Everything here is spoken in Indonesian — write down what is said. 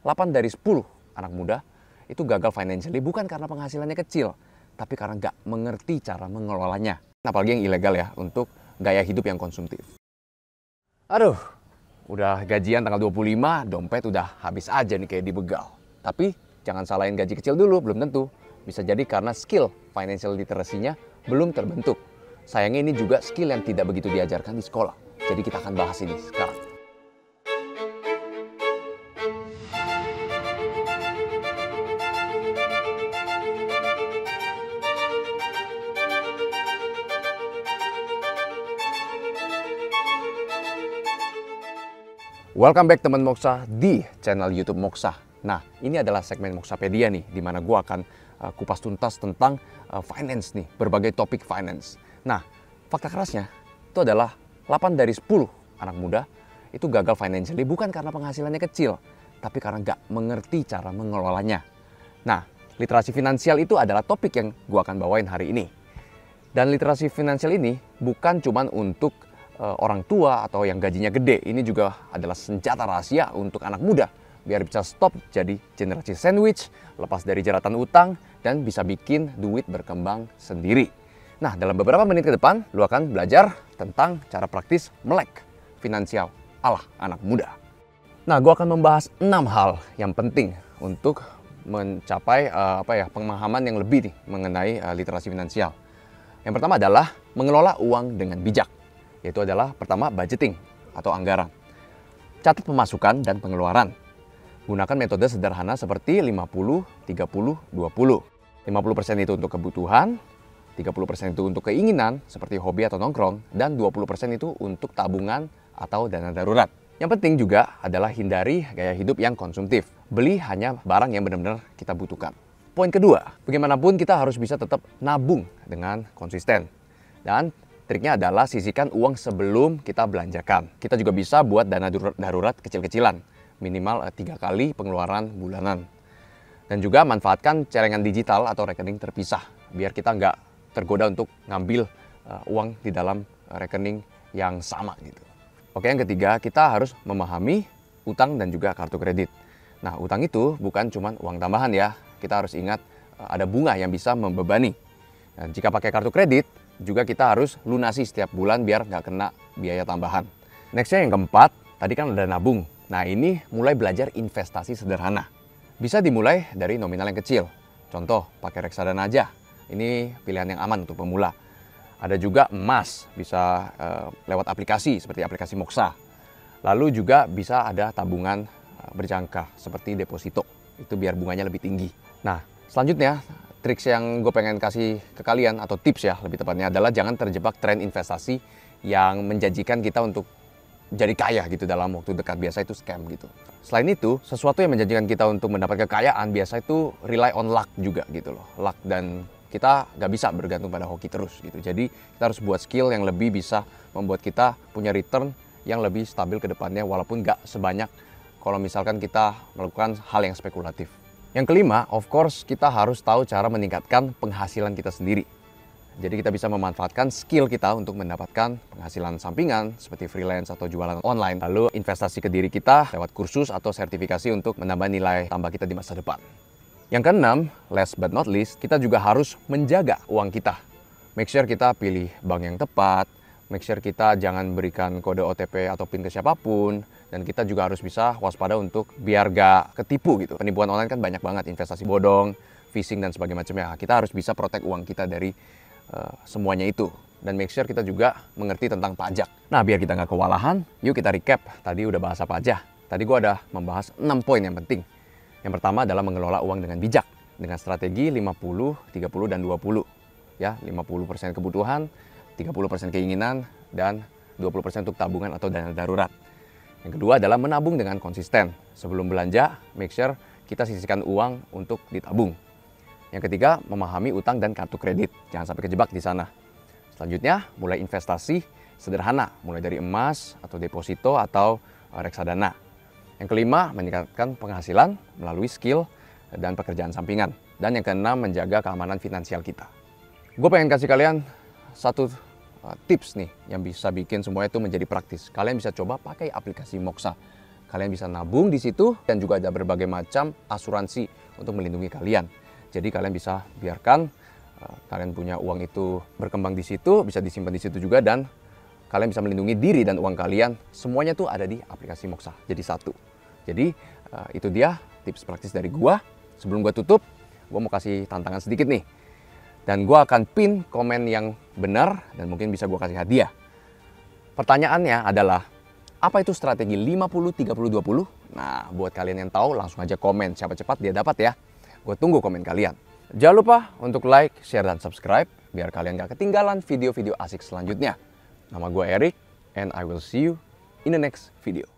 8 dari 10 anak muda itu gagal financially bukan karena penghasilannya kecil, tapi karena nggak mengerti cara mengelolanya. Apalagi yang ilegal ya, untuk gaya hidup yang konsumtif. Aduh, udah gajian tanggal 25, dompet udah habis aja nih kayak dibegal. Tapi jangan salahin gaji kecil dulu, belum tentu. Bisa jadi karena skill financial literacy-nya belum terbentuk. Sayangnya ini juga skill yang tidak begitu diajarkan di sekolah. Jadi kita akan bahas ini sekarang. Welcome back teman Moksa di channel YouTube Moksa. Nah, ini adalah segmen Moksapedia nih, di mana gue akan kupas tuntas tentang finance nih, berbagai topik finance. Nah, fakta kerasnya itu adalah 8 dari 10 anak muda itu gagal financially bukan karena penghasilannya kecil, tapi karena nggak mengerti cara mengelolanya. Nah, literasi finansial itu adalah topik yang gue akan bawain hari ini. Dan literasi finansial ini bukan cuma untuk orang tua atau yang gajinya gede. Ini juga adalah senjata rahasia untuk anak muda biar bisa stop jadi generasi sandwich, lepas dari jeratan utang, dan bisa bikin duit berkembang sendiri. Nah, dalam beberapa menit ke depan lu akan belajar tentang cara praktis melek finansial ala anak muda. Nah, gue akan membahas 6 hal yang penting untuk mencapai pemahaman yang lebih nih mengenai literasi finansial. Yang pertama adalah mengelola uang dengan bijak. Yaitu adalah pertama budgeting atau anggaran. Catat pemasukan dan pengeluaran. Gunakan metode sederhana seperti 50, 30, 20. 50% itu untuk kebutuhan, 30% itu untuk keinginan seperti hobi atau nongkrong, dan 20% itu untuk tabungan atau dana darurat. Yang penting juga adalah hindari gaya hidup yang konsumtif. Beli hanya barang yang benar-benar kita butuhkan. Poin kedua, bagaimanapun kita harus bisa tetap nabung dengan konsisten. Dan triknya adalah sisihkan uang sebelum kita belanjakan. Kita juga bisa buat dana darurat kecil-kecilan, minimal 3 kali pengeluaran bulanan. Dan juga manfaatkan celengan digital atau rekening terpisah, biar kita nggak tergoda untuk ngambil uang di dalam rekening yang sama gitu. Oke, yang ketiga, kita harus memahami utang dan juga kartu kredit. Nah, utang itu bukan cuma uang tambahan ya. Kita harus ingat ada bunga yang bisa membebani. Dan jika pakai kartu kredit, juga kita harus lunasi setiap bulan biar nggak kena biaya tambahan. Nextnya yang keempat, tadi kan ada nabung. Nah, ini mulai belajar investasi sederhana. Bisa dimulai dari nominal yang kecil. Contoh, pakai reksadana aja. Ini pilihan yang aman untuk pemula. Ada juga emas, bisa lewat aplikasi seperti aplikasi Moksa. Lalu juga bisa ada tabungan berjangka seperti deposito. Itu biar bunganya lebih tinggi. Nah, selanjutnya triks yang gue pengen kasih ke kalian, atau tips ya lebih tepatnya, adalah jangan terjebak tren investasi yang menjanjikan kita untuk jadi kaya gitu dalam waktu dekat. Biasa itu scam gitu. Selain itu, sesuatu yang menjanjikan kita untuk mendapat kekayaan biasa itu rely on luck juga gitu loh. Luck, dan kita nggak bisa bergantung pada hoki terus gitu. Jadi kita harus buat skill yang lebih bisa membuat kita punya return yang lebih stabil ke depannya, walaupun nggak sebanyak kalau misalkan kita melakukan hal yang spekulatif. Yang kelima, of course, kita harus tahu cara meningkatkan penghasilan kita sendiri. Jadi kita bisa memanfaatkan skill kita untuk mendapatkan penghasilan sampingan seperti freelance atau jualan online. Lalu investasi ke diri kita lewat kursus atau sertifikasi untuk menambah nilai tambah kita di masa depan. Yang keenam, last but not least, kita juga harus menjaga uang kita. Make sure kita pilih bank yang tepat, make sure kita jangan berikan kode OTP atau PIN ke siapapun. Dan kita juga harus bisa waspada untuk biar gak ketipu gitu. Penipuan online kan banyak banget, investasi bodong, phishing dan sebagainya macamnya. Kita harus bisa protect uang kita dari semuanya itu. Dan make sure kita juga mengerti tentang pajak. Nah, biar kita nggak kewalahan, yuk kita recap. Tadi udah bahas apa aja? Tadi gue udah membahas 6 poin yang penting. Yang pertama adalah mengelola uang dengan bijak. Dengan strategi 50, 30, dan 20. Ya, 50% kebutuhan, 30% keinginan, dan 20% untuk tabungan atau dana darurat. Yang kedua adalah menabung dengan konsisten. Sebelum belanja, make sure kita sisihkan uang untuk ditabung. Yang ketiga, memahami utang dan kartu kredit. Jangan sampai kejebak di sana. Selanjutnya, mulai investasi sederhana. Mulai dari emas, atau deposito, atau reksadana. Yang kelima, meningkatkan penghasilan melalui skill dan pekerjaan sampingan. Dan yang keenam, menjaga keamanan finansial kita. Gue pengen kasih kalian satu tips nih yang bisa bikin semuanya itu menjadi praktis. Kalian bisa coba pakai aplikasi Moksa. Kalian bisa nabung di situ dan juga ada berbagai macam asuransi untuk melindungi kalian. Jadi kalian bisa biarkan kalian punya uang itu berkembang di situ, bisa disimpan di situ juga, dan kalian bisa melindungi diri dan uang kalian. Semuanya tuh ada di aplikasi Moxa. Jadi satu. Jadi itu dia tips praktis dari gua. Sebelum gua tutup, gua mau kasih tantangan sedikit nih. Dan gua akan pin komen yang benar dan mungkin bisa gua kasih hadiah. Pertanyaannya adalah, apa itu strategi 50-30-20? Nah, buat kalian yang tahu langsung aja komen. Siapa cepat dia dapat ya. Gue tunggu komen kalian. Jangan lupa untuk like, share, dan subscribe biar kalian gak ketinggalan video-video asik selanjutnya. Nama gue Erik, and I will see you in the next video.